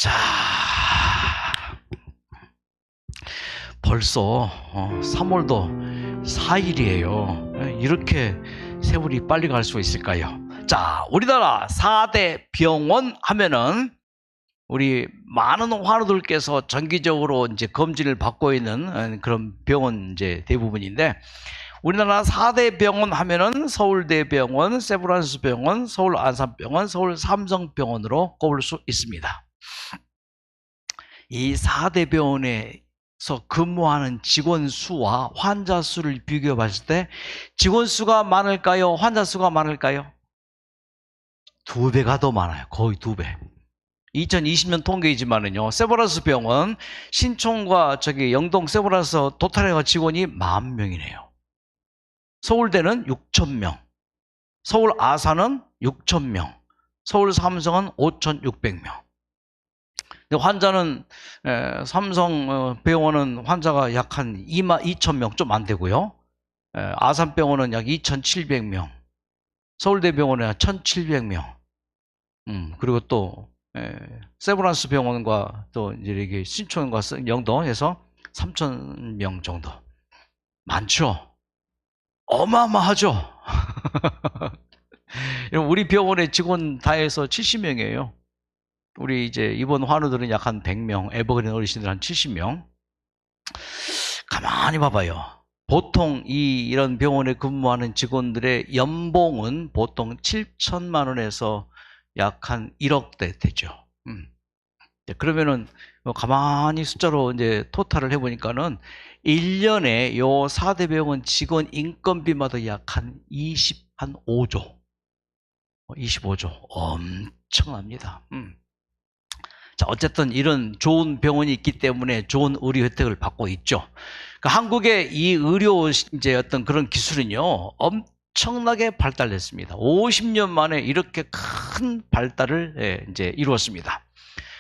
자, 벌써 3월도 4일이에요. 이렇게 세월이 빨리 갈 수 있을까요? 자, 우리나라 4대 병원 하면은 우리 많은 환우들께서 정기적으로 이제 검진을 받고 있는 그런 병원 이제 대부분인데, 우리나라 4대 병원 하면은 서울대병원, 세브란스병원, 서울안산병원, 서울삼성병원으로 꼽을 수 있습니다. 이 4대 병원에서 근무하는 직원 수와 환자 수를 비교해 봤을 때 직원 수가 많을까요? 환자 수가 많을까요? 2배가 더 많아요. 거의 2배. 2020년 통계이지만은요, 세브란스 병원 신촌과 영동 세브란스 도탈해가 직원이 10,000명이네요. 서울대는 6,000명, 서울 아산은 6,000명, 서울 삼성은 5,600명. 환자는 삼성 병원은 환자가 약 한 22,000명 좀 안 되고요. 아산병원은 약 2,700명, 서울대병원은 1,700명. 그리고 또 세브란스 병원과 또 이제 이게 신촌과 영동에서 3,000명 정도. 많죠? 어마어마하죠? 우리 병원의 직원 다 해서 70명이에요. 우리 이제 입원 환우들은 약 한 100명, 에버그린 어르신들 한 70명. 가만히 봐봐요. 보통 이런 병원에 근무하는 직원들의 연봉은 보통 7천만 원에서 약 한 1억대 되죠. 그러면은 가만히 숫자로 이제 토탈을 해보니까는 1년에 요 4대 병원 직원 인건비마다 약 한 25조. 25조. 엄청납니다. 자, 어쨌든 이런 좋은 병원이 있기 때문에 좋은 의료 혜택을 받고 있죠. 그러니까 한국의 이 의료 이제 어떤 그런 기술은요, 엄청나게 발달했습니다. 50년 만에 이렇게 큰 발달을 이제 이루었습니다.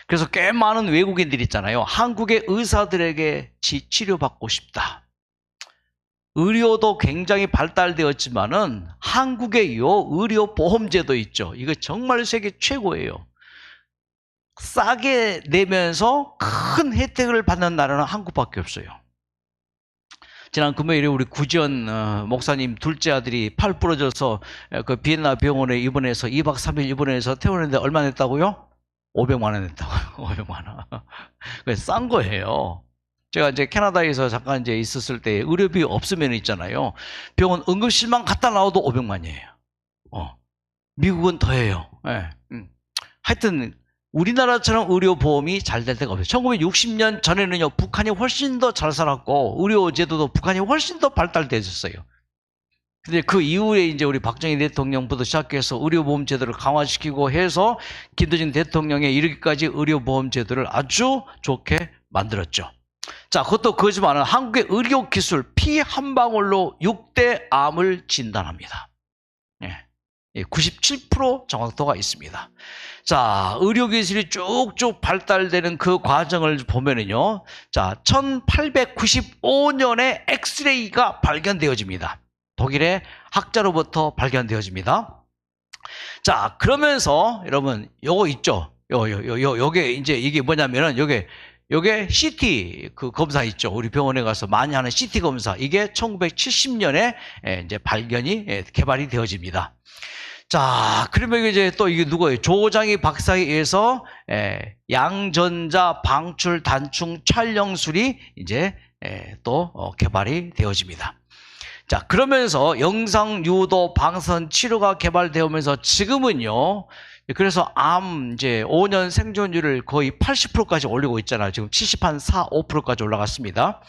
그래서 꽤 많은 외국인들이 있잖아요. 한국의 의사들에게 치료받고 싶다. 의료도 굉장히 발달되었지만은 한국의 요 의료보험제도 있죠. 이거 정말 세계 최고예요. 싸게 내면서 큰 혜택을 받는 나라는 한국밖에 없어요. 지난 금요일에 우리 구지연 목사님 둘째 아들이 팔 부러져서 그 비엔나 병원에 입원해서 2박 3일 입원해서 퇴원했는데 얼마 냈다고요? 500만 원 냈다고요. 500만 원. 그래서 싼 거예요. 제가 이제 캐나다에서 잠깐 이제 있었을 때 의료비 없으면 있잖아요. 병원 응급실만 갔다 나와도 500만이에요. 미국은 더해요. 네. 하여튼 우리나라처럼 의료보험이 잘 될 데가 없어요. 1960년 전에는요, 북한이 훨씬 더 잘 살았고, 의료제도도 북한이 훨씬 더 발달되어 있었어요. 근데 그 이후에 이제 우리 박정희 대통령부터 시작해서 의료보험 제도를 강화시키고 해서 김대중 대통령에 이르기까지 의료보험 제도를 아주 좋게 만들었죠. 자, 그것도 그거지만 한국의 의료기술 피 한 방울로 6대 암을 진단합니다. 97% 정확도가 있습니다. 자, 의료기술이 쭉쭉 발달되는 그 과정을 보면은요, 자, 1895년에 엑스레이가 발견되어집니다. 독일의 학자로부터 발견되어집니다. 자, 그러면서 여러분, 요거 있죠? 요게 이제 이게 뭐냐면은 요게 CT 그 검사 있죠. 우리 병원에 가서 많이 하는 CT 검사. 이게 1970년에 이제 발견이 개발이 되어집니다. 자, 그러면 이제 또 이게 누구예요? 조장희 박사에 의해서 양전자 방출 단충 촬영술이 이제 또 개발이 되어집니다. 자, 그러면서 영상 유도 방사선 치료가 개발되면서 지금은요, 그래서 암 이제 5년 생존율을 거의 80%까지 올리고 있잖아요. 지금 70한 5%까지 올라갔습니다.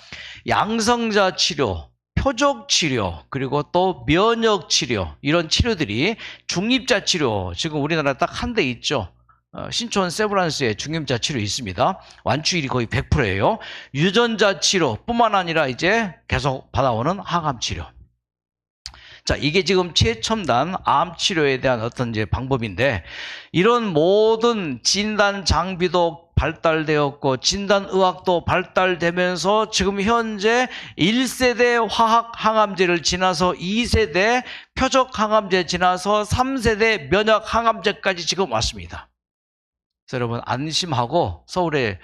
양성자 치료, 표적 치료, 그리고 또 면역 치료, 이런 치료들이 중입자 치료, 지금 우리나라 딱 한 대 있죠. 신촌 세브란스에 중입자 치료 있습니다. 완치율이 거의 100%예요. 유전자 치료뿐만 아니라 이제 계속 받아오는 항암 치료. 자, 이게 지금 최첨단 암 치료에 대한 어떤 이제 방법인데, 이런 모든 진단 장비도 발달되었고 진단의학도 발달되면서 지금 현재 1세대 화학 항암제를 지나서 2세대 표적 항암제 지나서 3세대 면역 항암제까지 지금 왔습니다. 그래서 여러분 안심하고 서울의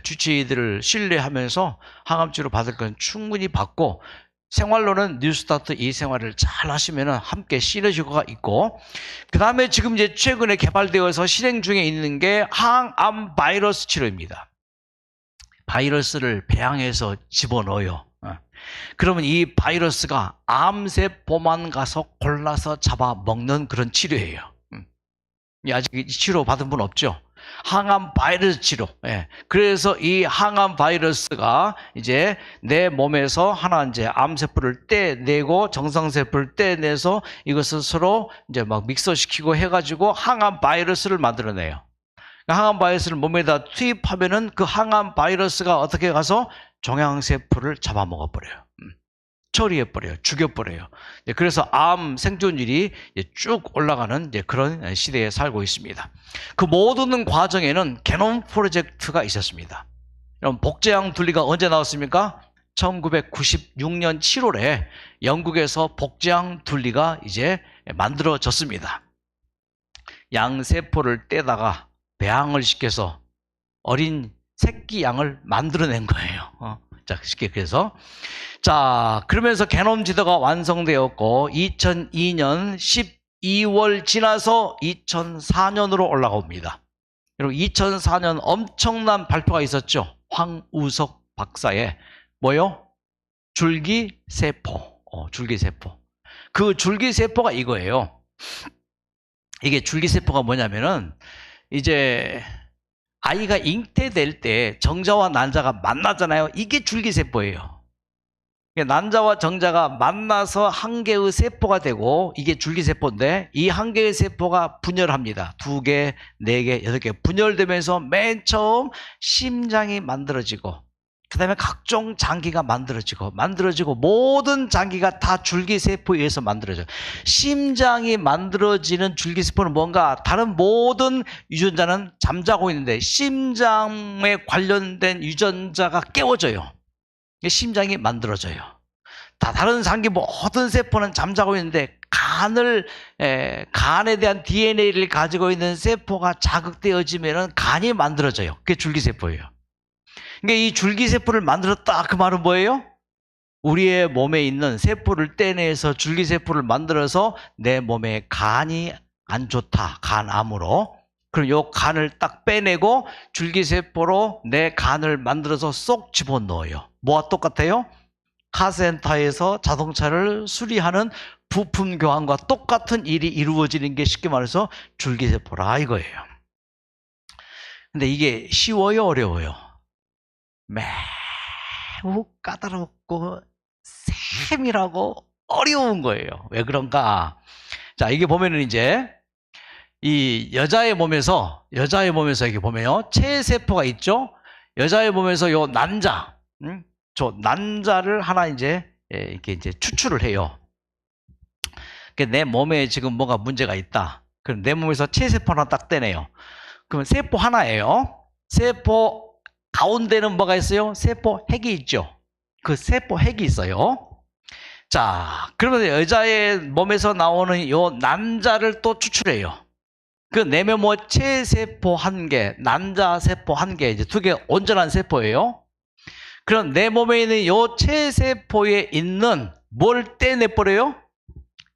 주치의들을 신뢰하면서 항암치료 받을 건 충분히 받고 생활로는 뉴스타트 이 생활을 잘 하시면 함께 시너지 효과가 있고, 그 다음에 지금 이제 최근에 개발되어서 실행 중에 있는 게 항암 바이러스 치료입니다. 바이러스를 배양해서 집어넣어요. 그러면 이 바이러스가 암세포만 가서 골라서 잡아먹는 그런 치료예요. 아직 이 치료 받은 분 없죠? 항암 바이러스 치료. 그래서 이 항암 바이러스가 이제 내 몸에서 하나 이제 암세포를 떼내고 정상세포를 떼내서 이것을 서로 이제 막 믹서시키고 해가지고 항암 바이러스를 만들어내요. 항암 바이러스를 몸에다 투입하면은 그 항암 바이러스가 어떻게 가서 종양세포를 잡아먹어버려요. 처리해버려요. 죽여버려요. 그래서 암 생존율이 쭉 올라가는 그런 시대에 살고 있습니다. 그 모든 과정에는 게놈 프로젝트가 있었습니다. 여러분, 복제양 둘리가 언제 나왔습니까? 1996년 7월에 영국에서 복제양 둘리가 이제 만들어졌습니다. 양세포를 떼다가 배양을 시켜서 어린 새끼 양을 만들어낸 거예요. 자, 쉽게 그래서. 자, 그러면서 게놈 지도가 완성되었고 2002년 12월 지나서 2004년으로 올라옵니다. 여러분, 2004년 엄청난 발표가 있었죠. 황우석 박사의 뭐요? 줄기세포. 줄기세포. 그 줄기세포가 이거예요. 이게 줄기세포가 뭐냐면은 이제 아이가 잉태될 때 정자와 난자가 만나잖아요. 이게 줄기세포예요. 난자와 정자가 만나서 한 개의 세포가 되고 이게 줄기세포인데, 이 한 개의 세포가 분열합니다. 2개, 4개, 8개 분열되면서 맨 처음 심장이 만들어지고, 그 다음에 각종 장기가 만들어지고 모든 장기가 다 줄기세포에 의해서 만들어져요. 심장이 만들어지는 줄기세포는 뭔가 다른 모든 유전자는 잠자고 있는데 심장에 관련된 유전자가 깨워져요. 심장이 만들어져요. 다른 장기 모든 세포는 잠자고 있는데 간에 대한 DNA를 가지고 있는 세포가 자극되어지면 간이 만들어져요. 그게 줄기세포예요. 그러니까 이 줄기세포를 만들었다, 그 말은 뭐예요? 우리의 몸에 있는 세포를 떼내서 줄기세포를 만들어서 내 몸에 간이 안 좋다, 간암으로. 그럼 요 간을 딱 빼내고 줄기세포로 내 간을 만들어서 쏙 집어넣어요. 뭐와 똑같아요? 카센터에서 자동차를 수리하는 부품 교환과 똑같은 일이 이루어지는 게 쉽게 말해서 줄기세포라 이거예요. 근데 이게 쉬워요, 어려워요? 매우 까다롭고 세밀하고 어려운 거예요. 왜 그런가? 자, 이게 보면은 이제 이 여자의 몸에서 이렇게 보면요, 체세포가 있죠. 여자의 몸에서 요 난자, 저 난자를 하나 이제 이렇게 이제 추출을 해요. 내 몸에 지금 뭐가 문제가 있다. 그럼 내 몸에서 체세포 하나 딱 떼내요. 그러면 세포 하나예요. 세포 가운데는 뭐가 있어요? 세포 핵이 있죠. 그 세포 핵이 있어요. 자, 그러면 여자의 몸에서 나오는 요 난자를 또 추출해요. 그 내면 뭐 체세포 1개, 난자세포 1개, 이제 2개 온전한 세포예요. 그럼 내 몸에 있는 요 체세포에 있는 뭘 떼내버려요?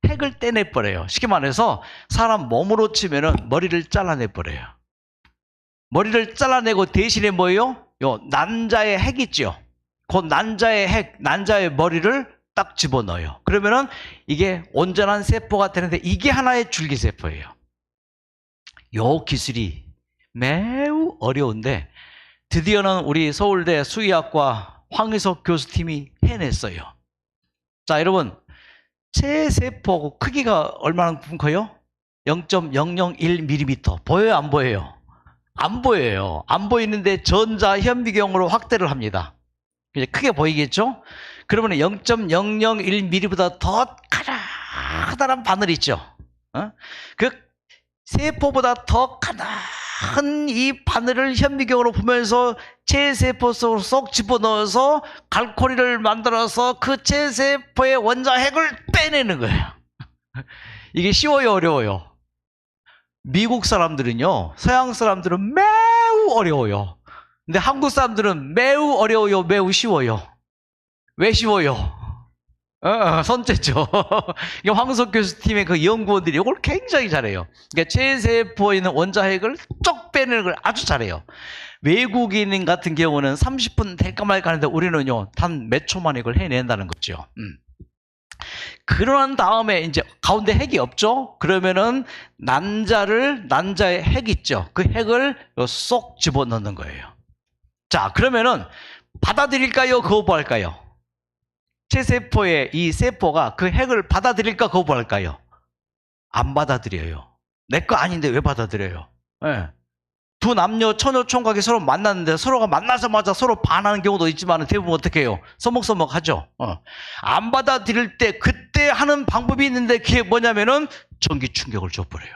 핵을 떼내버려요. 쉽게 말해서 사람 몸으로 치면은 머리를 잘라내버려요. 머리를 잘라내고 대신에 뭐예요? 요 난자의 핵 있죠. 그 난자의 핵, 난자의 머리를 딱 집어넣어요. 그러면은 이게 온전한 세포가 되는데 이게 하나의 줄기세포예요. 요 기술이 매우 어려운데 드디어는 우리 서울대 수의학과 황희석 교수팀이 해냈어요. 자, 여러분, 체세포 크기가 얼마나 커요? 0.001mm. 보여요, 안 보여요? 안 보여요. 안 보이는데 전자 현미경으로 확대를 합니다. 이제 크게 보이겠죠? 그러면 0.001mm보다 더 커다란 바늘 있죠? 그 세포보다 더 큰 이 바늘을 현미경으로 보면서 체세포 속으로 쏙 집어넣어서 갈코리를 만들어서 그 체세포의 원자 핵을 빼내는 거예요. 이게 쉬워요, 어려워요? 미국 사람들은요, 서양 사람들은 매우 어려워요. 근데 한국 사람들은 매우 어려워요, 매우 쉬워요. 왜 쉬워요? 선제죠. 이게 황석 교수 팀의 그 연구원들이 이걸 굉장히 잘해요. 그러니까 체세포에 있는 원자핵을 쪽 빼내는 걸 아주 잘해요. 외국인 같은 경우는 30분 될까 말까 하는데 우리는요, 단 몇 초 만에 이걸 해낸다는 거죠. 그런 다음에 이제 가운데 핵이 없죠? 그러면은 난자의 핵 있죠? 그 핵을 쏙 집어넣는 거예요. 자, 그러면은 받아들일까요? 거부할까요? 체세포의 이 세포가 그 핵을 받아들일까? 거부할까요? 안 받아들여요. 내 거 아닌데 왜 받아들여요? 네. 두 남녀 처녀 총각이 서로 만났는데 서로가 만나자마자 서로 반하는 경우도 있지만 대부분 어떻게 해요? 서먹서먹하죠. 안 받아들일 때 그때 하는 방법이 있는데 그게 뭐냐면은 전기 충격을 줘버려요.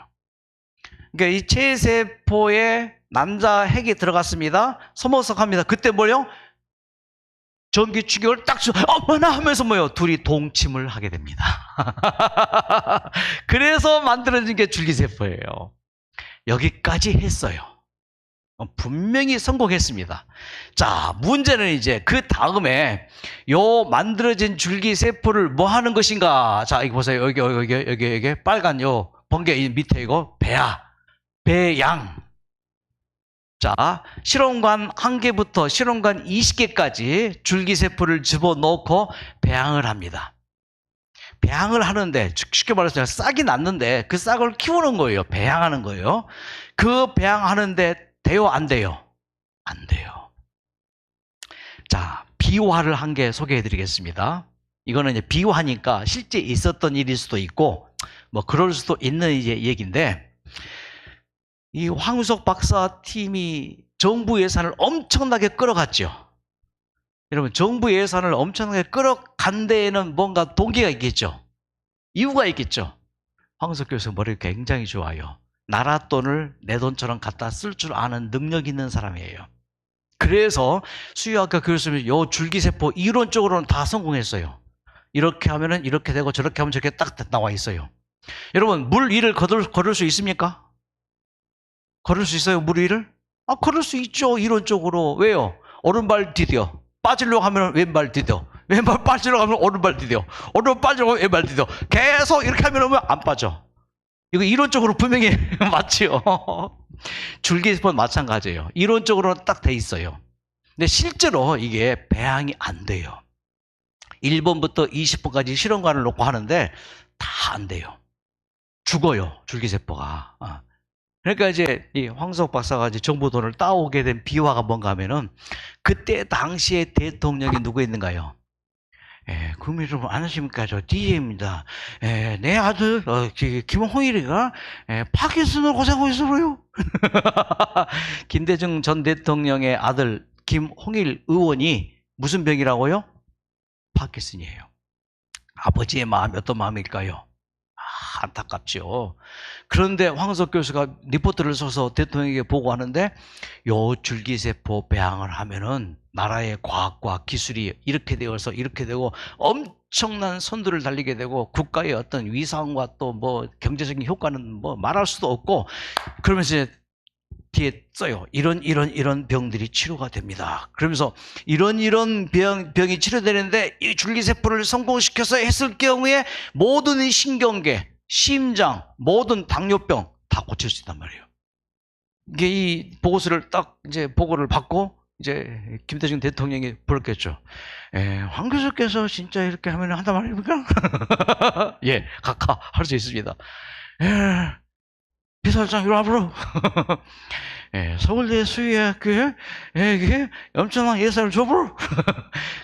그러니까 이 체세포에 남자 핵이 들어갔습니다. 서먹서먹합니다. 그때 뭐요? 전기 충격을 딱 줘. 어머나 하면서 뭐요? 둘이 동침을 하게 됩니다. 그래서 만들어진 게 줄기세포예요. 여기까지 했어요. 분명히 성공했습니다. 자, 문제는 이제 그 다음에 요 만들어진 줄기세포를 뭐 하는 것인가? 자, 이거 보세요. 여기 빨간 요 번개 밑에 이거 배양. 자, 실험관 1개부터 실험관 20개까지 줄기세포를 집어넣고 배양을 합니다. 배양을 하는데 쉽게 말해서 싹이 났는데 그 싹을 키우는 거예요. 배양하는 거예요. 그 배양하는데 돼요? 안 돼요? 안 돼요. 자, 비화를 한 개 소개해 드리겠습니다. 이거는 이제 비화니까 실제 있었던 일일 수도 있고 뭐 그럴 수도 있는 이제 얘기인데, 이 황우석 박사 팀이 정부 예산을 엄청나게 끌어갔죠. 여러분, 정부 예산을 엄청나게 끌어간 데에는 뭔가 동기가 있겠죠. 이유가 있겠죠. 황우석 교수 머리가 굉장히 좋아요. 나라 돈을 내 돈처럼 갖다 쓸 줄 아는 능력 있는 사람이에요. 그래서 수의학과 교수님이 요 줄기세포 이론적으로는 다 성공했어요. 이렇게 하면은 이렇게 되고 저렇게 하면 저렇게 딱 나와 있어요. 여러분, 물 위를 걸을 수 있습니까? 걸을 수 있어요, 물 위를? 걸을 수 있죠, 이론적으로. 왜요? 오른발 디뎌. 빠지려고 하면 왼발 디뎌. 왼발 빠지려고 하면 오른발 디뎌. 오른발 빠지려고 하면 왼발 디뎌. 계속 이렇게 하면 안 빠져. 이거 이론적으로 분명히 맞지요. 줄기세포는 마찬가지예요. 이론적으로는 딱 돼 있어요. 근데 실제로 이게 배양이 안 돼요. 1번부터 20번까지 실험관을 놓고 하는데 다 안 돼요. 죽어요, 줄기세포가. 그러니까 이제 이 황석 박사가 이제 정부 돈을 따오게 된 비화가 뭔가 하면은, 그때 당시에 대통령이 누구 있는가요? 국민 여러분 안녕하십니까? 저 DJ입니다. 내 아들 김홍일이가 파킨슨으로 고생하고 있어요. 김대중 전 대통령의 아들 김홍일 의원이 무슨 병이라고요? 파킨슨이에요. 아버지의 마음이 어떤 마음일까요? 안타깝죠. 그런데 황석 교수가 리포트를 써서 대통령에게 보고하는데, 요 줄기세포 배양을 하면은 나라의 과학과 기술이 이렇게 되어서 이렇게 되고 엄청난 선두를 달리게 되고 국가의 어떤 위상과 또 뭐 경제적인 효과는 뭐 말할 수도 없고, 그러면서 이제 뒤에 써요. 이런 병들이 치료가 됩니다. 그러면서 이런 병이 치료되는데 이 줄기세포를 성공시켜서 했을 경우에 모든 신경계, 심장, 모든 당뇨병 다 고칠 수 있단 말이에요. 이게 이 보고서를 딱 이제 보고를 받고 이제 김대중 대통령이 부르겠죠. 황 교수께서 진짜 이렇게 하면 한단 말입니까? 예, 각하 할 수 있습니다. 비서장 이리 와보러. 서울대 수의학교에 엄청난 예산을 줘보러.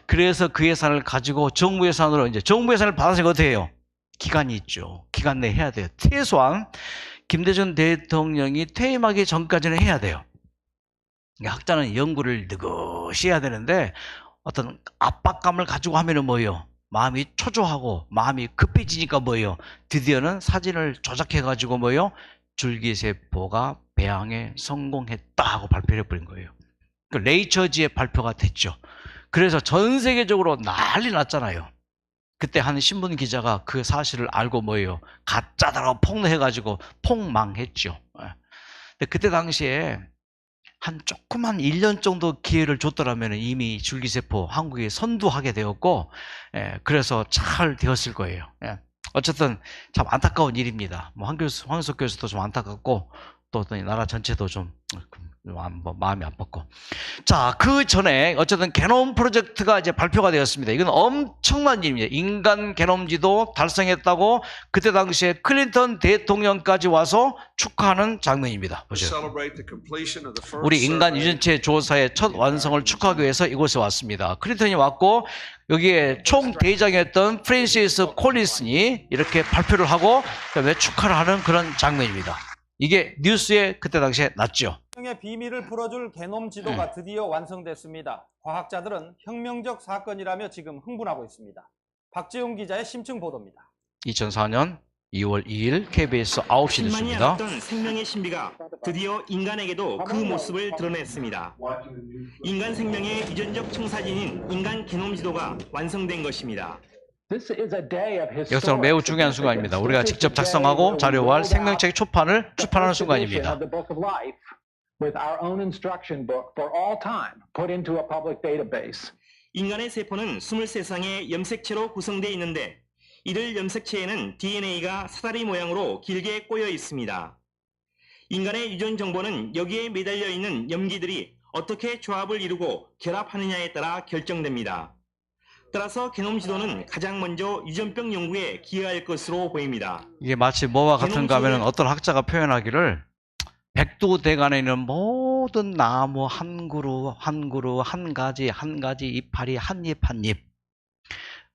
그래서 그 예산을 가지고 정부 예산으로, 이제 정부 예산을 받아서 어떻게 해요? 기간이 있죠. 기간 내에 해야 돼요. 최소한 김대중 대통령이 퇴임하기 전까지는 해야 돼요. 학자는 연구를 느긋이 해야 되는데 어떤 압박감을 가지고 하면은 뭐예요? 마음이 초조하고 마음이 급해지니까 뭐예요? 드디어는 사진을 조작해가지고 뭐예요? 줄기세포가 배양에 성공했다 하고 발표를 해버린 거예요. 네이처지에 발표가 됐죠. 그래서 전 세계적으로 난리 났잖아요. 그때 한 신문 기자가 그 사실을 알고 뭐예요? 가짜다라고 폭로해가지고 폭망했죠. 근데 그때 당시에 한 조그만 1년 정도 기회를 줬더라면 이미 줄기세포 한국에 선두하게 되었고, 그래서 잘 되었을 거예요. 어쨌든 참 안타까운 일입니다. 뭐 황석 교수도 좀 안타깝고, 또 나라 전체도 좀 마음이 아팠고. 자, 그 전에 어쨌든 게놈 프로젝트가 이제 발표가 되었습니다. 이건 엄청난 일입니다. 인간 게놈지도 달성했다고 그때 당시에 클린턴 대통령까지 와서 축하하는 장면입니다. 보세요. 우리 인간 유전체 조사의 첫 완성을 축하하기 위해서 이곳에 왔습니다. 클린턴이 왔고 여기에 총대장이었던 프랜시스 콜린슨이 이렇게 발표를 하고 그다음에 축하를 하는 그런 장면입니다. 이게 뉴스에 그때 당시에 났죠. 혁명의 비밀을 풀어줄 게놈 지도가 드디어 완성됐습니다. 과학자들은 혁명적 사건이라며 지금 흥분하고 있습니다. 박지훈 기자의 심층 보도입니다. 2004년 2월 2일 KBS 9시 뉴스입니다. 어떤 생명의 신비가 드디어 인간에게도 그 모습을 드러냈습니다. 인간 생명의 유전적 청사진인 인간 게놈 지도가 완성된 것입니다. 역사는 매우 중요한 순간입니다. 우리가 직접 작성하고 자료화할 생명체의 초판을 출판하는 순간입니다. 인간의 세포는 23쌍의 염색체로 구성되어 있는데 이들 염색체에는 DNA가 사다리 모양으로 길게 꼬여 있습니다. 인간의 유전 정보는 여기에 매달려 있는 염기들이 어떻게 조합을 이루고 결합하느냐에 따라 결정됩니다. 따라서 게놈 지도는 가장 먼저 유전병 연구에 기여할 것으로 보입니다. 이게 마치 뭐와 같은가 하면 어떤 학자가 표현하기를 백두대간에 있는 모든 나무 한 그루 한 그루 한 가지 이파리 한 잎 한 잎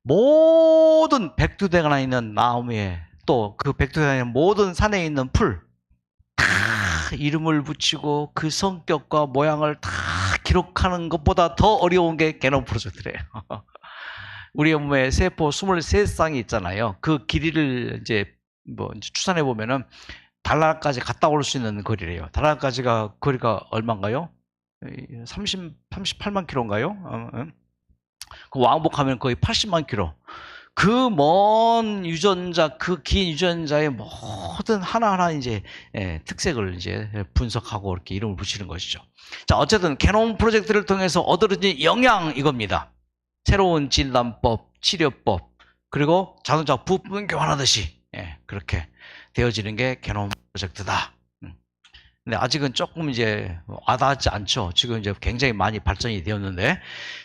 모든 백두대간에 있는 나무에 또 그 백두대간에 있는 모든 산에 있는 풀 다 이름을 붙이고 그 성격과 모양을 다 기록하는 것보다 더 어려운 게 게놈 프로젝트래요. 우리 몸에 세포 23쌍이 있잖아요. 그 길이를 이제 추산해 보면은 달나라까지 갔다 올 수 있는 거리래요. 달나라까지가 거리가 얼마인가요? 38만 킬로인가요? 그 왕복하면 거의 80만 킬로. 그 먼 유전자, 그 긴 유전자의 모든 하나하나 이제 특색을 이제 분석하고 이렇게 이름을 붙이는 것이죠. 자, 어쨌든 게놈 프로젝트를 통해서 얻어진 영향 이겁니다. 새로운 진단법, 치료법, 그리고 자동차 부품 교환하듯이 그렇게 되어지는 게 게놈 프로젝트다. 근데 아직은 조금 이제 와닿지 않죠. 지금 이제 굉장히 많이 발전이 되었는데.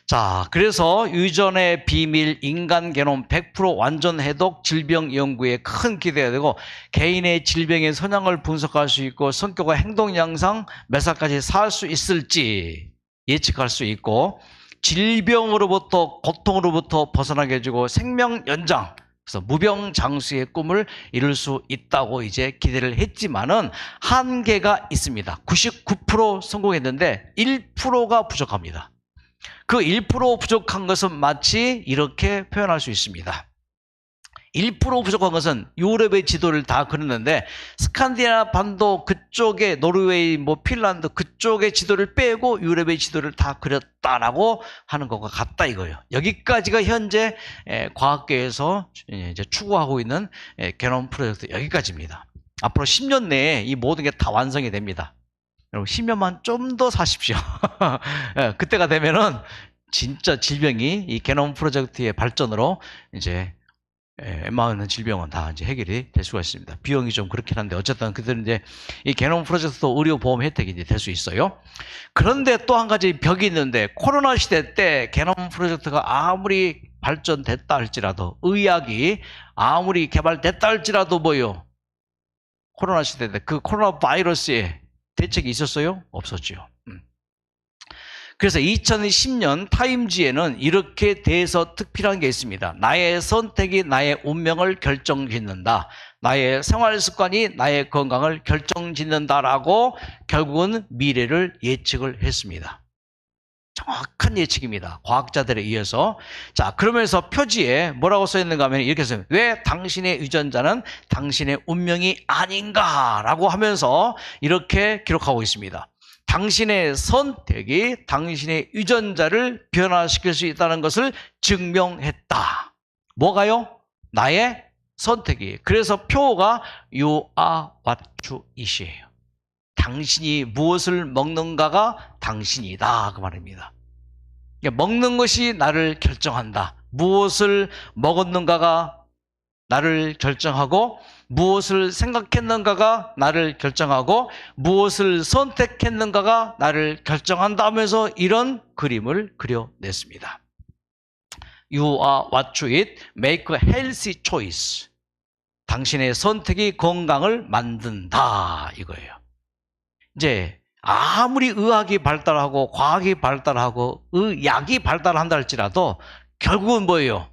자, 그래서 유전의 비밀, 인간 게놈 100% 완전 해독, 질병 연구에 큰 기대가 되고, 개인의 질병의 성향을 분석할 수 있고, 성격과 행동 양상, 몇 살까지 살 수 있을지 예측할 수 있고, 질병으로부터, 고통으로부터 벗어나게 해주고, 생명 연장, 그래서 무병장수의 꿈을 이룰 수 있다고 이제 기대를 했지만은 한계가 있습니다. 99% 성공했는데 1%가 부족합니다. 그 1% 부족한 것은 마치 이렇게 표현할 수 있습니다. 1% 부족한 것은 유럽의 지도를 다 그렸는데 스칸디나비아 반도 그쪽에 노르웨이, 핀란드 그쪽의 지도를 빼고 유럽의 지도를 다 그렸다라고 하는 것과 같다 이거예요. 여기까지가 현재 과학계에서 이제 추구하고 있는 게놈 프로젝트 여기까지입니다. 앞으로 10년 내에 이 모든 게 다 완성이 됩니다. 여러분 10년만 좀 더 사십시오. 그때가 되면은 진짜 질병이 이 게놈 프로젝트의 발전으로 이제 웬만한 질병은 다 이제 해결이 될 수가 있습니다. 비용이 좀 그렇긴 한데 어쨌든 그들은 이제 이 게놈 프로젝트도 의료보험 혜택이 이제 될 수 있어요. 그런데 또 한 가지 벽이 있는데 코로나 시대 때 게놈 프로젝트가 아무리 발전됐다 할지라도 의학이 아무리 개발됐다 할지라도 뭐요? 코로나 시대 때 그 코로나 바이러스에 대책이 있었어요? 없었죠. 그래서 2010년 타임지에는 이렇게 대서특필한 게 있습니다. 나의 선택이 나의 운명을 결정짓는다. 나의 생활습관이 나의 건강을 결정짓는다라고 결국은 미래를 예측을 했습니다. 정확한 예측입니다. 과학자들에 의해서. 자, 그러면서 표지에 뭐라고 써있는가 하면 이렇게 써요. 왜 당신의 유전자는 당신의 운명이 아닌가라고 하면서 이렇게 기록하고 있습니다. 당신의 선택이 당신의 유전자를 변화시킬 수 있다는 것을 증명했다. 뭐가요? 나의 선택이. 그래서 표가 you are what you eat이에요. 당신이 무엇을 먹는가가 당신이다 그 말입니다. 먹는 것이 나를 결정한다. 무엇을 먹었는가가 나를 결정하고 무엇을 생각했는가가 나를 결정하고 무엇을 선택했는가가 나를 결정한다 하면서 이런 그림을 그려냈습니다. You are what you eat. Make a healthy choice. 당신의 선택이 건강을 만든다 이거예요. 이제 아무리 의학이 발달하고 과학이 발달하고 의약이 발달한다 할지라도 결국은 뭐예요?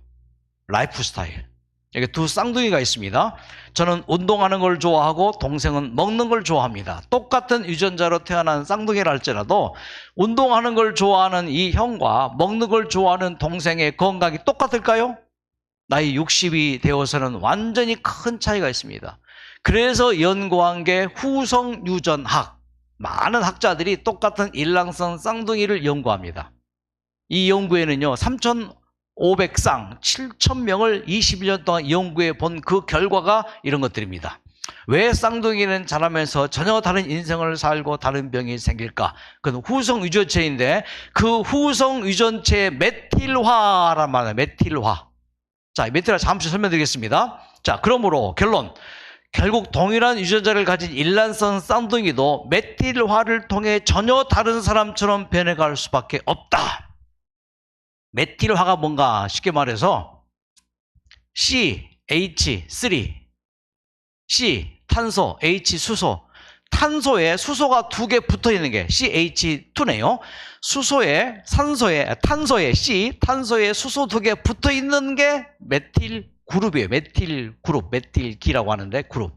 라이프 스타일. 여기 두 쌍둥이가 있습니다. 저는 운동하는 걸 좋아하고 동생은 먹는 걸 좋아합니다. 똑같은 유전자로 태어난 쌍둥이라 할지라도 운동하는 걸 좋아하는 이 형과 먹는 걸 좋아하는 동생의 건강이 똑같을까요? 나이 60이 되어서는 완전히 큰 차이가 있습니다. 그래서 연구한 게 후성유전학. 많은 학자들이 똑같은 일랑성 쌍둥이를 연구합니다. 이 연구에는요 3,500쌍 7,000명을 21년 동안 연구해 본 그 결과가 이런 것들입니다. 왜 쌍둥이는 자라면서 전혀 다른 인생을 살고 다른 병이 생길까? 그건 후성유전체인데 그 후성유전체의 메틸화란 말이에요. 메틸화. 자, 메틸화 잠시 설명드리겠습니다. 자, 그러므로 결론. 결국 동일한 유전자를 가진 일란성 쌍둥이도 메틸화를 통해 전혀 다른 사람처럼 변해갈 수밖에 없다. 메틸화가 뭔가 쉽게 말해서 CH3 C 탄소, H 수소. 탄소에 수소가 두 개 붙어 있는 게 CH2네요. 수소에 탄소에 C, 탄소에 수소 두 개 붙어 있는 게 메틸 그룹이에요. 메틸 그룹, 메틸기라고 하는데 그룹.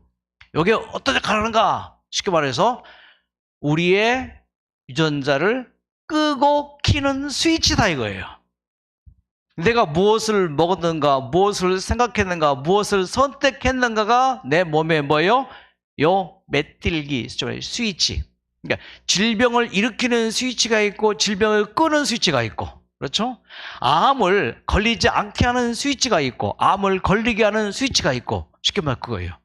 이게 어떤 역할을 하는가? 쉽게 말해서 우리의 유전자를 끄고 키는 스위치다 이거예요. 내가 무엇을 먹었는가, 무엇을 생각했는가, 무엇을 선택했는가가 내 몸에 뭐예요? 요 메틸기 스위치. 그러니까 질병을 일으키는 스위치가 있고 질병을 끄는 스위치가 있고, 그렇죠? 암을 걸리지 않게 하는 스위치가 있고 암을 걸리게 하는 스위치가 있고, 쉽게 말해 그거예요.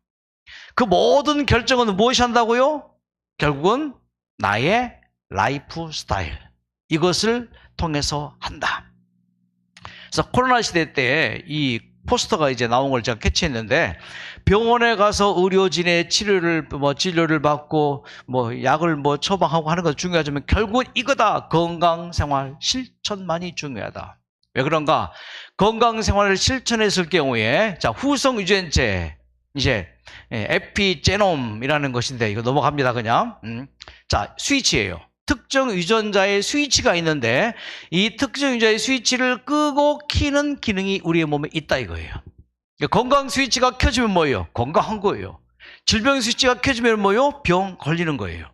그 모든 결정은 무엇이 한다고요? 결국은 나의 라이프 스타일, 이것을 통해서 한다. 그래서 코로나 시대 때 이 포스터가 이제 나온 걸 제가 캐치했는데, 병원에 가서 의료진의 진료를 받고 약을 처방하고 하는 것 중요하지만 결국은 이거다. 건강생활 실천만이 중요하다. 왜 그런가? 건강생활을 실천했을 경우에 자, 후성유전체 이제 에피제놈이라는 것인데 이거 넘어갑니다 그냥. 자, 스위치예요. 특정 유전자의 스위치가 있는데 이 특정 유전자의 스위치를 끄고 키는 기능이 우리의 몸에 있다 이거예요. 그러니까 건강 스위치가 켜지면 뭐예요? 건강한 거예요. 질병 스위치가 켜지면 뭐예요? 병 걸리는 거예요.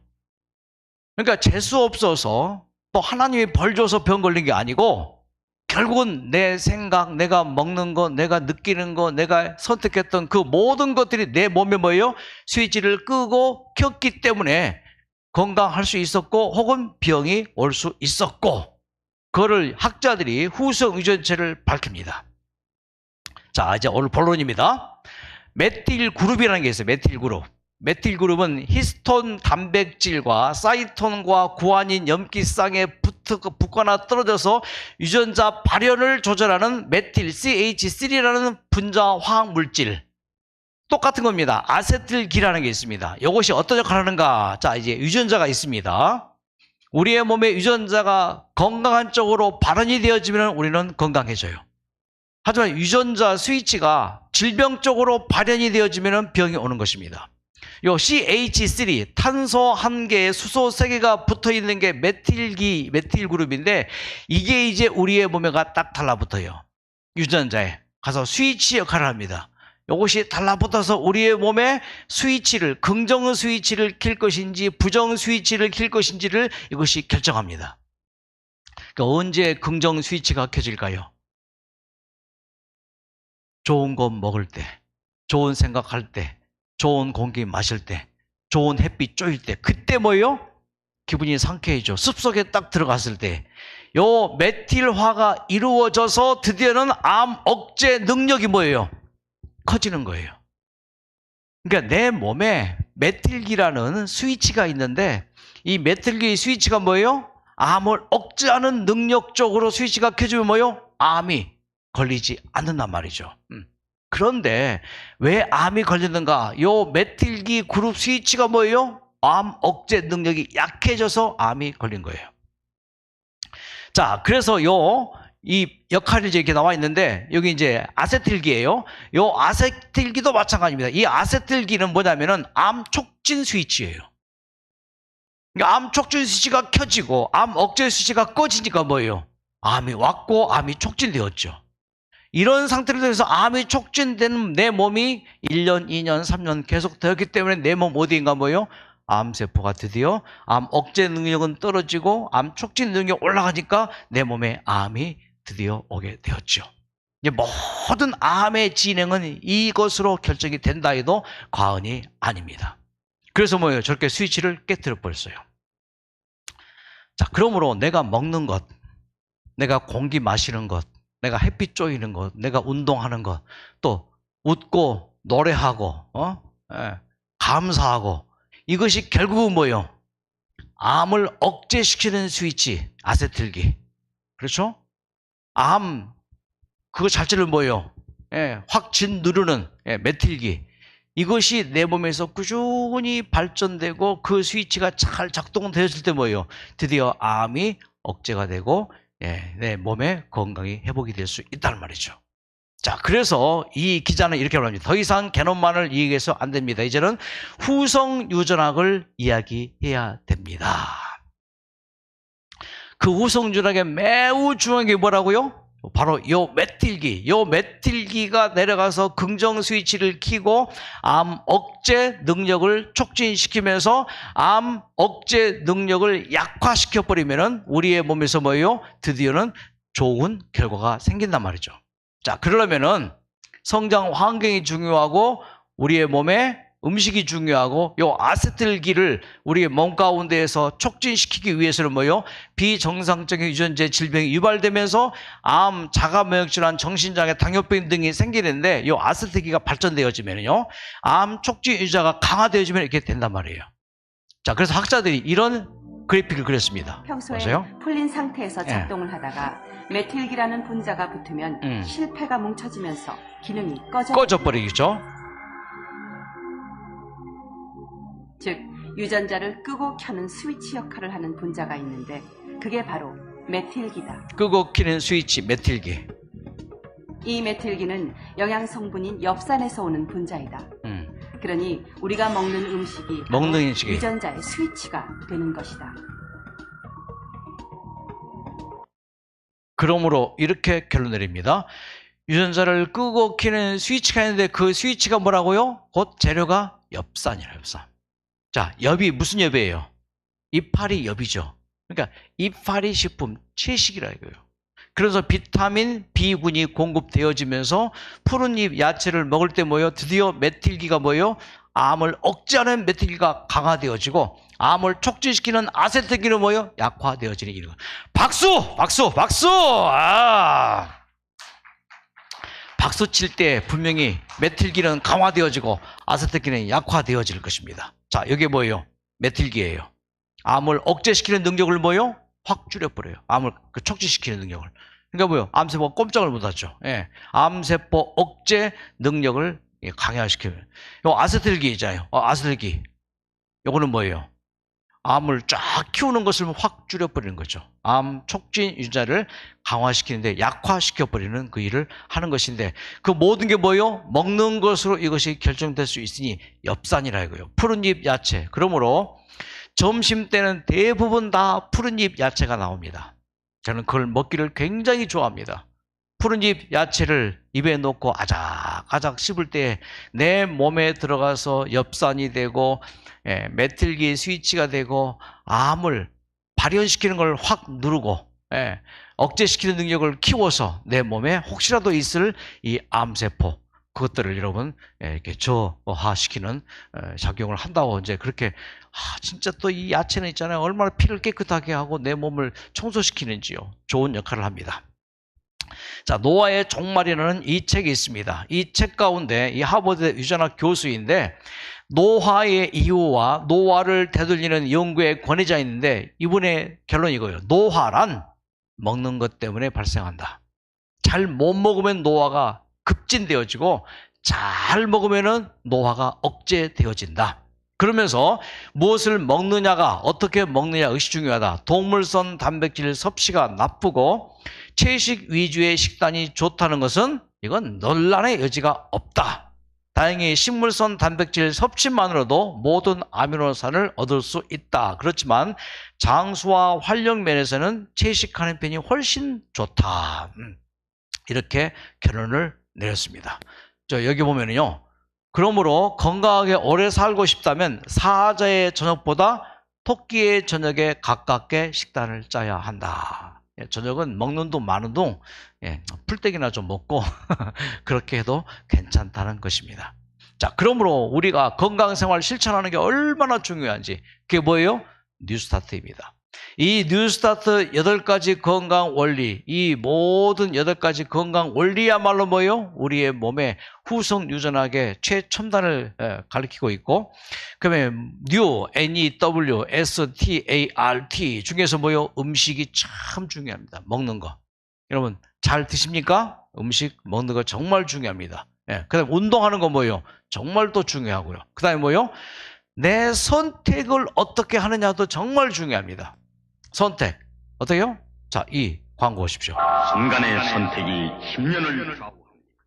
그러니까 재수 없어서 또 하나님이 벌 줘서 병 걸린 게 아니고 결국은 내 생각, 내가 먹는 거, 내가 느끼는 거, 내가 선택했던 그 모든 것들이 내 몸에 뭐예요? 스위치를 끄고 켰기 때문에 건강할 수 있었고 혹은 병이 올 수 있었고, 그거를 학자들이 후성 유전체를 밝힙니다. 자, 이제 오늘 본론입니다. 메틸 그룹이라는 게 있어요. 메틸 그룹. 메틸 그룹은 히스톤 단백질과 사이톤과 구아닌 염기쌍에 붙거나 떨어져서 유전자 발현을 조절하는 메틸 CH3라는 분자 화학 물질. 똑같은 겁니다. 아세틸기라는 게 있습니다. 이것이 어떤 역할을 하는가? 자, 이제 유전자가 있습니다. 우리의 몸에 유전자가 건강한 쪽으로 발현이 되어지면 우리는 건강해져요. 하지만 유전자 스위치가 질병 쪽으로 발현이 되어지면 병이 오는 것입니다. 요 CH3, 탄소 1개에 수소 3개가 붙어 있는 게 메틸 그룹인데 이게 이제 우리의 몸에가 딱 달라붙어요. 유전자에 가서 스위치 역할을 합니다. 이것이 달라붙어서 우리의 몸에 스위치를, 긍정 스위치를 킬 것인지 부정 스위치를 킬 것인지를 이것이 결정합니다. 그러니까 언제 긍정 스위치가 켜질까요? 좋은 것 먹을 때, 좋은 생각할 때, 좋은 공기 마실 때, 좋은 햇빛 쬐일 때, 그때 뭐예요? 기분이 상쾌해져. 습속에 딱 들어갔을 때 요 메틸화가 이루어져서 드디어는 암 억제 능력이 뭐예요? 커지는 거예요. 그러니까 내 몸에 메틸기라는 스위치가 있는데 이 메틸기 스위치가 뭐예요? 암을 억제하는 능력 쪽으로 스위치가 켜지면 뭐예요? 암이 걸리지 않는단 말이죠. 그런데 왜 암이 걸리는가? 요 메틸기 그룹 스위치가 뭐예요? 암 억제 능력이 약해져서 암이 걸린 거예요. 자, 그래서 이 역할이 이렇게 나와 있는데 여기 이제 아세틸기예요. 요 아세틸기도 마찬가지입니다. 이 아세틸기는 뭐냐면은 암 촉진 스위치예요. 그러니까 암 촉진 스위치가 켜지고 암 억제 스위치가 꺼지니까 뭐예요? 암이 왔고 암이 촉진되었죠. 이런 상태로 돼서 암이 촉진된 내 몸이 1년, 2년, 3년 계속 되었기 때문에 내 몸 어디인가 뭐예요? 암세포가 드디어 암 억제 능력은 떨어지고 암 촉진 능력이 올라가니까 내 몸에 암이 드디어 오게 되었죠. 이제 모든 암의 진행은 이것으로 결정이 된다 해도 과언이 아닙니다. 그래서 뭐예요? 저렇게 스위치를 깨뜨려 버렸어요. 자, 그러므로 내가 먹는 것, 내가 공기 마시는 것, 내가 햇빛 쬐이는 것, 내가 운동하는 것, 또 웃고 노래하고 감사하고 이것이 결국은 뭐예요? 암을 억제시키는 스위치, 아세틸기. 그렇죠? 암 그거 자체를 뭐예요? 확 짓누르는 메틸기. 이것이 내 몸에서 꾸준히 발전되고 그 스위치가 잘 작동되었을 때 뭐예요? 드디어 암이 억제가 되고 내 몸의 건강이 회복이 될 수 있다는 말이죠. 자, 그래서 이 기자는 이렇게 말합니다. 더 이상 게놈만을 이야기해서 안 됩니다. 이제는 후성 유전학을 이야기해야 됩니다. 그 후성 유전학의 매우 중요한 게 뭐라고요? 바로 요 메틸기가 내려가서 긍정 스위치를 켜고 암 억제 능력을 촉진시키면서 암 억제 능력을 약화시켜 버리면은 우리의 몸에서 뭐예요? 드디어는 좋은 결과가 생긴단 말이죠. 자, 그러려면은 성장 환경이 중요하고 우리의 몸에 음식이 중요하고 요 아세틸기를 우리의 몸 가운데에서 촉진시키기 위해서는 뭐예요? 비정상적인 유전자 질병이 유발되면서 암, 자가면역질환, 정신장애, 당뇨병 등이 생기는데 요 아세틸기가 발전되어지면요, 암 촉진 유전자가 강화되어지면 이렇게 된단 말이에요. 자, 그래서 학자들이 이런 그래픽을 그렸습니다. 평소에 보세요. 풀린 상태에서 작동을 하다가 메틸기라는 분자가 붙으면 실패가 뭉쳐지면서 기능이 꺼져버리겠죠. 즉 유전자를 끄고 켜는 스위치 역할을 하는 분자가 있는데 그게 바로 메틸기다. 끄고 켜는 스위치, 메틸기. 이 메틸기는 영양 성분인 엽산에서 오는 분자이다. 그러니 우리가 먹는 음식이 유전자의 스위치가 되는 것이다. 그러므로 이렇게 결론 내립니다. 유전자를 끄고 켜는 스위치가 있는데 그 스위치가 뭐라고요? 곧 재료가 엽산이에요, 엽산. 자, 엽이 무슨 엽이에요? 이파리 엽이죠. 그러니까 이파리 식품 채식이라 이거예요. 그래서 비타민 B군이 공급되어지면서 푸른잎 야채를 먹을 때 뭐예요? 드디어 메틸기가 뭐예요? 암을 억제하는 메틸기가 강화되어지고 암을 촉진시키는 아세틸기는 뭐예요? 약화되어지는 이런. 박수! 박수! 박수! 박수 칠 때 분명히 메틸기는 강화되어지고 아세틸기는 약화되어질 것입니다. 자, 이게 뭐예요? 메틸기예요. 암을 억제시키는 능력을 뭐예요? 확 줄여버려요. 암을 촉진시키는 능력을. 그러니까 뭐예요? 암세포가 꼼짝을 못하죠. 암세포 억제 능력을 강화시키는. 요 아세틸기 있잖아요. 아세틸기. 요거는 뭐예요? 암을 쫙 키우는 것을 확 줄여버리는 거죠. 암 촉진 유전자를 강화시키는데 약화시켜버리는 그 일을 하는 것인데 그 모든 게 뭐예요? 먹는 것으로 이것이 결정될 수 있으니 엽산이라 이거예요. 푸른잎 야채. 그러므로 점심 때는 대부분 다 푸른잎 야채가 나옵니다. 저는 그걸 먹기를 굉장히 좋아합니다. 푸른잎 야채를 입에 넣고 아작아작 씹을 때 내 몸에 들어가서 엽산이 되고 메틸기 스위치가 되고 암을 발현시키는 걸 확 누르고 억제시키는 능력을 키워서 내 몸에 혹시라도 있을 이 암세포 그것들을 여러분 이렇게 저하시키는 작용을 한다고 이제 그렇게 진짜 또 이 야채는 있잖아요. 얼마나 피를 깨끗하게 하고 내 몸을 청소시키는지요. 좋은 역할을 합니다. 자, 노아의 종말이라는 이 책이 있습니다. 이 책 가운데 이 하버드 유전학 교수인데 노화의 이유와 노화를 되돌리는 연구의 권위자인데 이분의 결론이 이거예요. 노화란 먹는 것 때문에 발생한다. 잘 못 먹으면 노화가 급진되어지고 잘 먹으면은 노화가 억제되어진다. 그러면서 무엇을 먹느냐가 어떻게 먹느냐 의식 중요하다. 동물성 단백질 섭취가 나쁘고 채식 위주의 식단이 좋다는 것은 이건 논란의 여지가 없다. 다행히 식물성 단백질 섭취만으로도 모든 아미노산을 얻을 수 있다. 그렇지만 장수와 활력 면에서는 채식하는 편이 훨씬 좋다. 이렇게 결론을 내렸습니다. 여기 보면은요. 그러므로 건강하게 오래 살고 싶다면 사자의 저녁보다 토끼의 저녁에 가깝게 식단을 짜야 한다. 저녁은 먹는 동 마는 동 풀떼기나 좀 먹고 그렇게 해도 괜찮다는 것입니다. 자, 그러므로 우리가 건강생활 실천하는 게 얼마나 중요한지 그게 뭐예요? 뉴스타트입니다. 이 뉴스타트 8가지 건강 원리, 이 모든 8가지 건강 원리야말로 뭐예요? 우리의 몸에 후속 유전학의 최첨단을 가리키고 있고, 그다음에 NEWSTART 중에서 뭐예요? 음식이 참 중요합니다. 먹는 거. 여러분 잘 드십니까? 음식 먹는 거 정말 중요합니다. 그다음에 운동하는 거 뭐예요? 정말 또 중요하고요. 그다음에 뭐예요? 내 선택을 어떻게 하느냐도 정말 중요합니다. 선택. 어때요? 자, 이 광고 보십시오. 순간의 선택이 10년을 좌우합니다.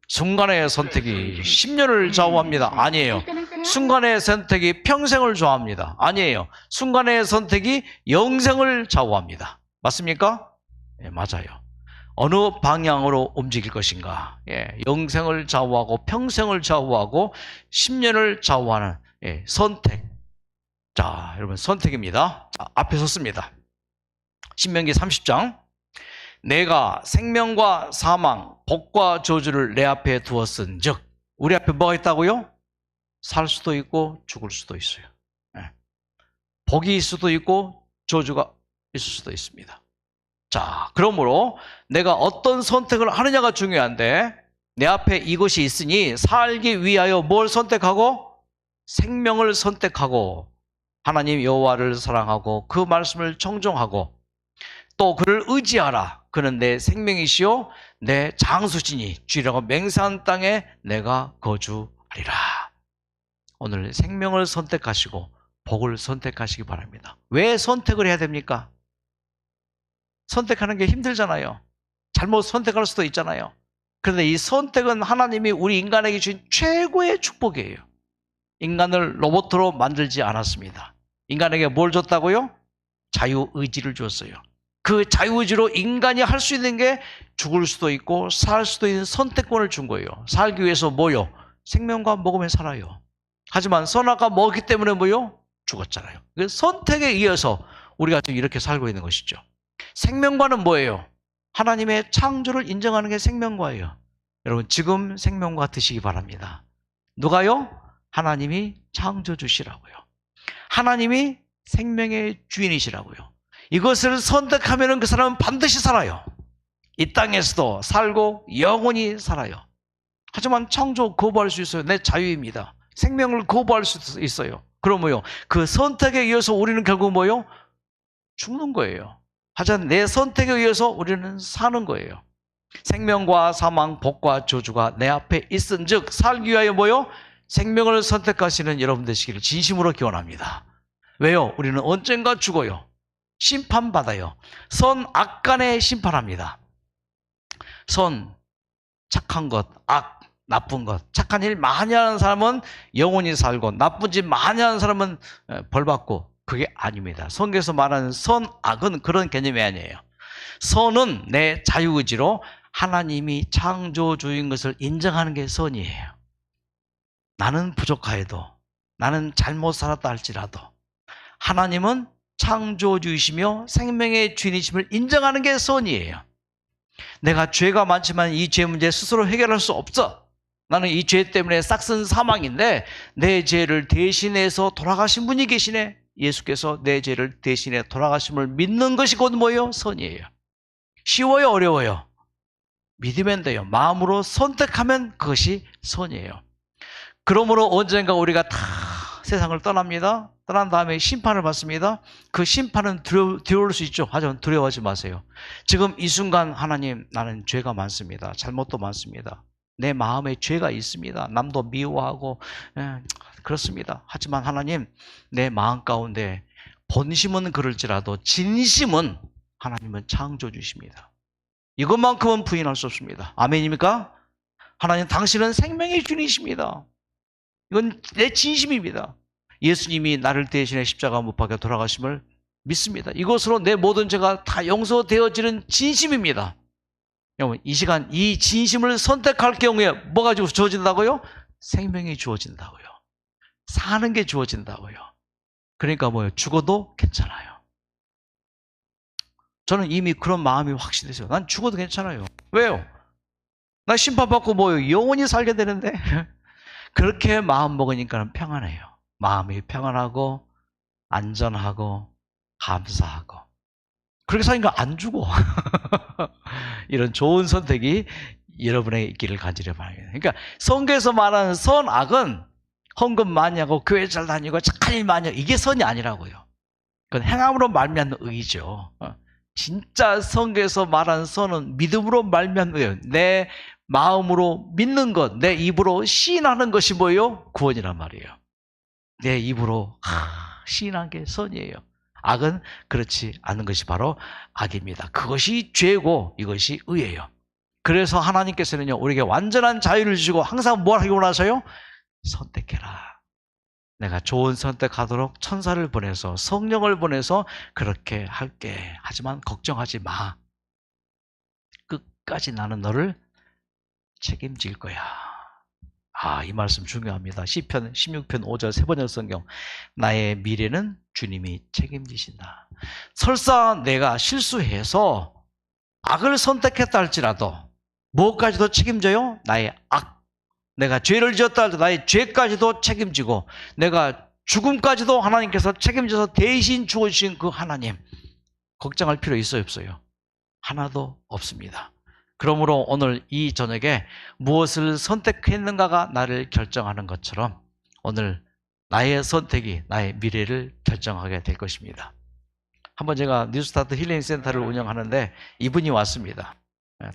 순간의 선택이 10년을 좌우합니다. 아니에요. 순간의 선택이 평생을 좌우합니다. 아니에요. 순간의 선택이 영생을 좌우합니다. 맞습니까? 예, 맞아요. 어느 방향으로 움직일 것인가. 영생을 좌우하고 평생을 좌우하고 10년을 좌우하는 선택. 자, 여러분 선택입니다. 자, 앞에 섰습니다. 신명기 30장. 내가 생명과 사망, 복과 저주를 내 앞에 두었은즉. 우리 앞에 뭐가 있다고요? 살 수도 있고 죽을 수도 있어요. 복이 있을 수도 있고 저주가 있을 수도 있습니다. 자, 그러므로 내가 어떤 선택을 하느냐가 중요한데 내 앞에 이것이 있으니 살기 위하여 뭘 선택하고? 생명을 선택하고 하나님 여호와를 사랑하고 그 말씀을 청종하고 또 그를 의지하라. 그는 내 생명이시요 내 장수시니 주리라고 맹세한 땅에 내가 거주하리라. 오늘 생명을 선택하시고 복을 선택하시기 바랍니다. 왜 선택을 해야 됩니까? 선택하는 게 힘들잖아요. 잘못 선택할 수도 있잖아요. 그런데 이 선택은 하나님이 우리 인간에게 주신 최고의 축복이에요. 인간을 로봇으로 만들지 않았습니다. 인간에게 뭘 줬다고요? 자유의지를 줬어요. 그 자유의지로 인간이 할 수 있는 게 죽을 수도 있고 살 수도 있는 선택권을 준 거예요. 살기 위해서 뭐요? 생명과 먹으면 살아요. 하지만 선악과 먹기 때문에 뭐요? 죽었잖아요. 선택에 의해서 우리가 지금 이렇게 살고 있는 것이죠. 생명과는 뭐예요? 하나님의 창조를 인정하는 게 생명과예요. 여러분 지금 생명과 드시기 바랍니다. 누가요? 하나님이 창조주시라고요. 하나님이 생명의 주인이시라고요. 이것을 선택하면 그 사람은 반드시 살아요. 이 땅에서도 살고 영원히 살아요. 하지만 창조 거부할 수 있어요. 내 자유입니다. 생명을 거부할 수 있어요. 그럼 뭐요? 그 선택에 의해서 우리는 결국 뭐요? 죽는 거예요. 하지만 내 선택에 의해서 우리는 사는 거예요. 생명과 사망, 복과 저주가 내 앞에 있은즉 살기 위하여 뭐요? 생명을 선택하시는 여러분 되시기를 진심으로 기원합니다. 왜요? 우리는 언젠가 죽어요. 심판받아요. 선, 악 간에 심판합니다. 선, 착한 것, 악, 나쁜 것. 착한 일 많이 하는 사람은 영원히 살고 나쁜 짓 많이 하는 사람은 벌받고 그게 아닙니다. 성경에서 말하는 선, 악은 그런 개념이 아니에요. 선은 내 자유의지로 하나님이 창조주인 것을 인정하는 게 선이에요. 나는 부족하여도 나는 잘못 살았다 할지라도 하나님은 창조주이시며 생명의 주인이심을 인정하는 게 선이에요. 내가 죄가 많지만 이 죄 문제 스스로 해결할 수 없어. 나는 이 죄 때문에 싹슨 사망인데 내 죄를 대신해서 돌아가신 분이 계시네. 예수께서 내 죄를 대신해 돌아가심을 믿는 것이 곧 뭐예요? 선이에요. 쉬워요? 어려워요? 믿으면 돼요. 마음으로 선택하면 그것이 선이에요. 그러므로 언젠가 우리가 다 세상을 떠납니다. 떠난 다음에 심판을 받습니다. 그 심판은 두려울 수 있죠. 하지만 두려워하지 마세요. 지금 이 순간 하나님, 나는 죄가 많습니다. 잘못도 많습니다. 내 마음에 죄가 있습니다. 남도 미워하고 그렇습니다. 하지만 하나님, 내 마음 가운데 본심은 그럴지라도 진심은 하나님은 창조주십니다. 이것만큼은 부인할 수 없습니다. 아멘입니까? 하나님, 당신은 생명의 주님이십니다. 이건 내 진심입니다. 예수님이 나를 대신해 십자가 못 박혀 돌아가심을 믿습니다. 이것으로 내 모든 죄가 다 용서되어지는 진심입니다. 여러분, 이 시간 이 진심을 선택할 경우에 뭐가 주어진다고요? 생명이 주어진다고요. 사는 게 주어진다고요. 그러니까 뭐예요? 죽어도 괜찮아요. 저는 이미 그런 마음이 확신됐어요. 난 죽어도 괜찮아요. 왜요? 나 심판받고 뭐예요? 영원히 살게 되는데. 그렇게 마음 먹으니까 평안해요. 마음이 평안하고 안전하고 감사하고. 그렇게 사니까 안 죽어. 이런 좋은 선택이 여러분의 있기를 간절히 바랍니다. 그러니까 성경에서 말하는 선악은 헌금 많이 하고 교회 잘 다니고 착한 일 많이 하고 이게 선이 아니라고요. 그건 행함으로 말미암는 의죠. 진짜 성경에서 말하는 선은 믿음으로 말미암는 의예요. 내 마음으로 믿는 것, 내 입으로 시인하는 것이 뭐예요? 구원이란 말이에요. 내 입으로 시인한 게 선이에요. 악은 그렇지 않은 것이 바로 악입니다. 그것이 죄고 이것이 의예요. 그래서 하나님께서는요, 우리에게 완전한 자유를 주시고 항상 뭘 하기 원하세요? 선택해라. 내가 좋은 선택하도록 천사를 보내서 성령을 보내서 그렇게 할게. 하지만 걱정하지 마. 끝까지 나는 너를 책임질 거야. 이 말씀 중요합니다. 시편 16편 5절 세 번째 성경. 나의 미래는 주님이 책임지신다. 설사 내가 실수해서 악을 선택했다 할지라도 무엇까지도 책임져요? 나의 악. 내가 죄를 지었다 할때 나의 죄까지도 책임지고 내가 죽음까지도 하나님께서 책임져서 대신 주어주신 그 하나님. 걱정할 필요 있어요, 없어요? 하나도 없습니다. 그러므로 오늘 이 저녁에 무엇을 선택했는가가 나를 결정하는 것처럼 오늘 나의 선택이 나의 미래를 결정하게 될 것입니다. 한번 제가 뉴스타트 힐링센터를 운영하는데 이분이 왔습니다.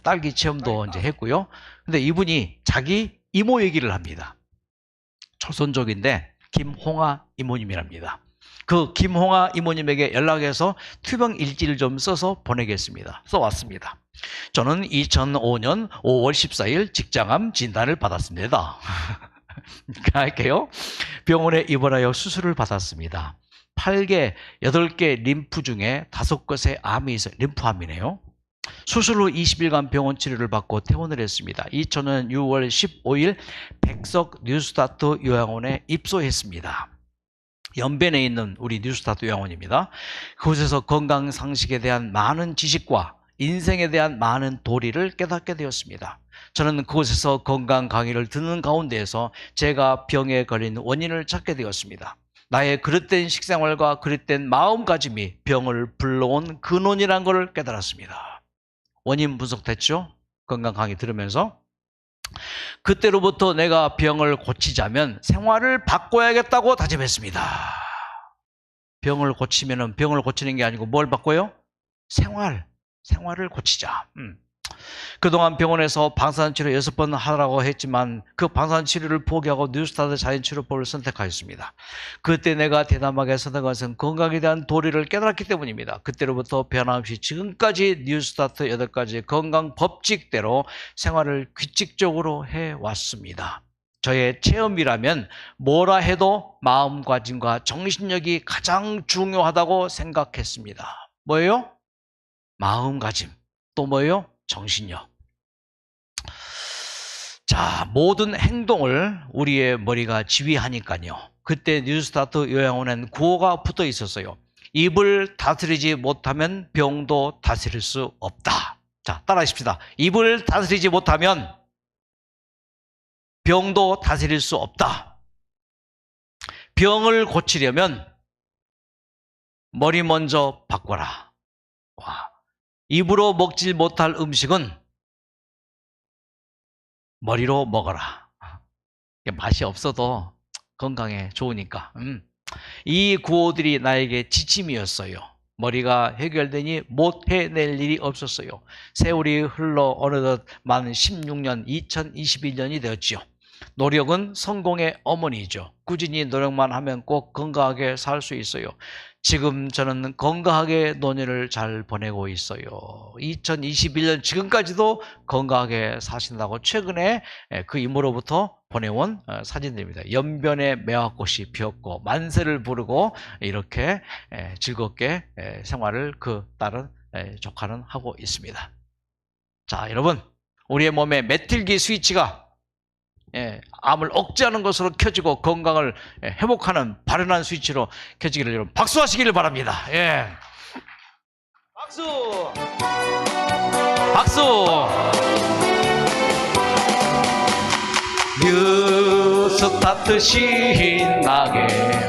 딸기 체험도 이제 했고요. 근데 이분이 자기 이모 얘기를 합니다. 조선족인데 김홍아 이모님이랍니다. 그 김홍아 이모님에게 연락해서 투병 일지를 좀 써서 보내겠습니다. 써왔습니다. 저는 2005년 5월 14일 직장암 진단을 받았습니다. 할게요. 병원에 입원하여 수술을 받았습니다. 8개, 8개 림프 중에 5곳에 암이 있어요. 림프암이네요. 수술 후 20일간 병원 치료를 받고 퇴원을 했습니다. 2000년 6월 15일 백석 뉴스타트 요양원에 입소했습니다. 연변에 있는 우리 뉴스타트 요양원입니다. 그곳에서 건강 상식에 대한 많은 지식과 인생에 대한 많은 도리를 깨닫게 되었습니다. 저는 그곳에서 건강 강의를 듣는 가운데에서 제가 병에 걸린 원인을 찾게 되었습니다. 나의 그릇된 식생활과 그릇된 마음가짐이 병을 불러온 근원이라는 것을 깨달았습니다. 원인 분석됐죠? 건강 강의 들으면서. 그때로부터 내가 병을 고치자면 생활을 바꿔야겠다고 다짐했습니다. 병을 고치면은 병을 고치는 게 아니고 뭘 바꿔요? 생활을 고치자. 그동안 병원에서 방사선치료 6번 하라고 했지만 그 방사선치료를 포기하고 뉴스타트 자연치료법을 선택하였습니다. 그때 내가 대담하게 선택한 것은 건강에 대한 도리를 깨달았기 때문입니다. 그때로부터 변함없이 지금까지 뉴스타트 8가지 건강 법칙대로 생활을 규칙적으로 해왔습니다. 저의 체험이라면 뭐라 해도 마음가짐과 정신력이 가장 중요하다고 생각했습니다. 뭐예요? 마음가짐. 또 뭐예요? 정신력. 자, 모든 행동을 우리의 머리가 지휘하니까요. 그때 뉴스타트 요양원엔 구호가 붙어 있었어요. 입을 다스리지 못하면 병도 다스릴 수 없다. 자, 따라하십시다. 입을 다스리지 못하면 병도 다스릴 수 없다. 병을 고치려면 머리 먼저 바꿔라. 와, 입으로 먹질 못할 음식은 머리로 먹어라. 맛이 없어도 건강에 좋으니까. 이 구호들이 나에게 지침이었어요. 머리가 해결되니 못 해낼 일이 없었어요. 세월이 흘러 어느덧 만 16년 2021년이 되었지요. 노력은 성공의 어머니죠. 꾸준히 노력만 하면 꼭 건강하게 살 수 있어요. 지금 저는 건강하게 노년을 잘 보내고 있어요. 2021년 지금까지도 건강하게 사신다고 최근에 그 이모로부터 보내온 사진들입니다. 연변에 매화꽃이 피었고 만세를 부르고 이렇게 즐겁게 생활을 그 딸은 조카는 하고 있습니다. 자, 여러분, 우리의 몸에 메틸기 스위치가 암을 억제하는 것으로 켜지고 건강을 회복하는 바른한 스위치로 켜지기를 여러분 박수하시기를 바랍니다. 예. 박수! 박수! 뉴스타트 신나게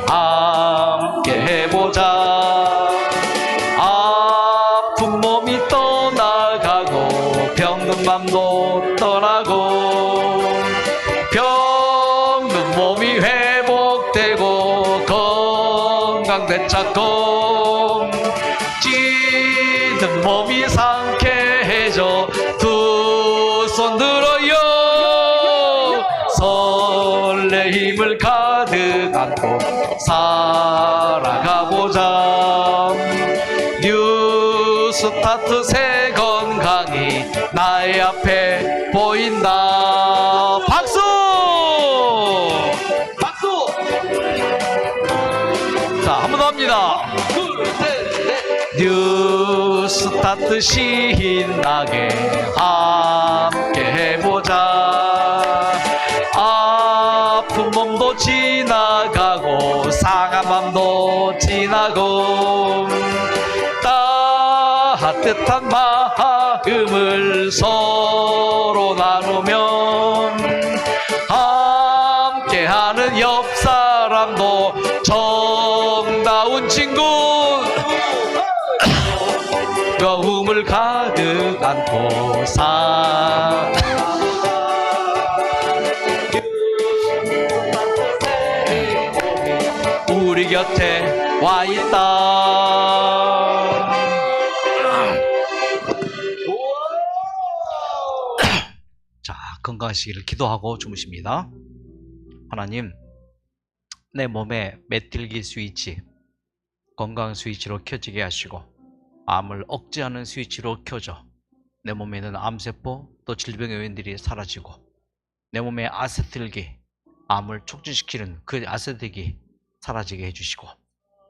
함께 해보자. 아픈 몸이 떠나가고 병든 맘도 떠나고 병든 몸이 회복되고 건강 되찾고 찌든 몸이 상쾌해져 두 손 들어요. 설레임을 가득 안고 살아가보자. 뉴스타트 새 건강이 나의 앞에 보인다. 박수! 박수! 자, 한 번 더 합니다. 둘, 셋, 넷. 뉴스타트 신나게 함께 해보자. 아픈 몸도 지나가고 상한 맘도 지나고 따뜻한 마음을 서로 나누면 함께하는 옆 사람도 정다운 친구 거움을 가득 안고 우리 곁에 와 있다. 자, 건강하시기를 기도하고 주무십니다. 하나님, 내 몸에 메틸기 스위치, 건강 스위치로 켜지게 하시고 암을 억제하는 스위치로 켜져 내 몸에 있는 암세포 또 질병의 요인들이 사라지고 내 몸에 아세틸기, 암을 촉진시키는 그 아세틸기 사라지게 해주시고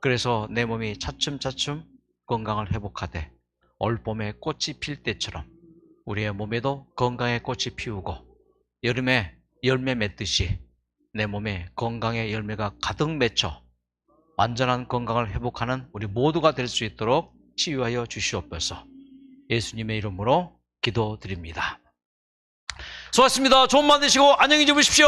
그래서 내 몸이 차츰차츰 건강을 회복하되 올봄에 꽃이 필 때처럼 우리의 몸에도 건강의 꽃이 피우고 여름에 열매 맺듯이 내 몸에 건강의 열매가 가득 맺혀 완전한 건강을 회복하는 우리 모두가 될 수 있도록 치유하여 주시옵소서. 예수님의 이름으로 기도드립니다. 수고하셨습니다. 좋은 밤 되시고 안녕히 주무십시오.